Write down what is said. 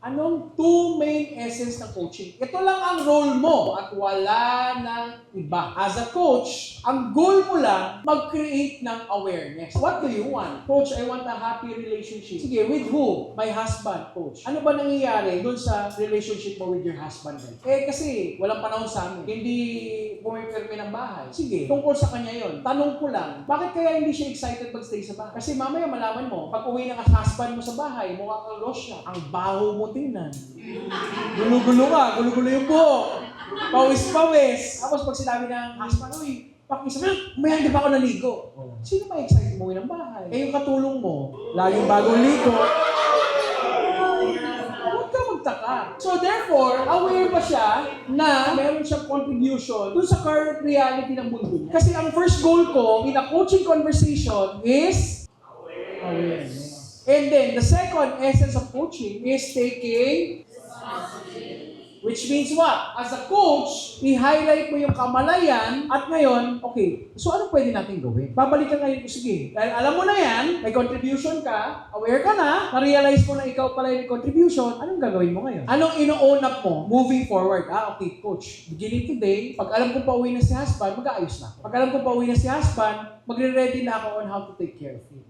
Anong two main essence ng coaching? Ito lang ang role mo at wala nang iba. As a coach, ang goal mo lang mag-create ng awareness. What do you want? Coach, I want a happy relationship. Sige, with who? My husband, coach. Ano ba nangyayari dun sa relationship mo with your husband? Kasi walang panahon sa amin. Hindi pumipirme ng bahay. Sige, tungkol sa kanya yon. Tanong ko lang, bakit kaya hindi siya excited mag-stay sa bahay? Kasi mamaya malaman mo, pag uwi ng husband mo sa bahay, mukha kang lost siya. Ang baho mo tingnan. Gulo-gulo ka, gulo-gulo yung buhok. Pawis-pawis. Tapos pag sinabi ng husband, uy, pakisa mo, may hindi pa ako naligo. Sino may excited mo ng bahay? Yung katulong mo, laging bagong ligo. Huwag ka magtaka. So therefore, aware pa siya na meron siyang contribution dun sa current reality ng mundo. Kasi ang first goal ko in a coaching conversation is awareness. And then, the second essence of coaching is taking responsibility. Which means what? As a coach, i-highlight mo yung kamalayan at ngayon, okay, so ano pwede natin gawin? Babalikan ngayon ko, sige. Dahil alam mo na yan, may contribution ka, aware ka na, na-realize mo na ikaw pala yung contribution, anong gagawin mo ngayon? Anong ino-own up mo moving forward? Okay, coach, beginning today, pag alam ko pa uwi na si husband, mag-aayos na. Pag alam ko pa uwi na si husband, magre-ready na ako on how to take care of him.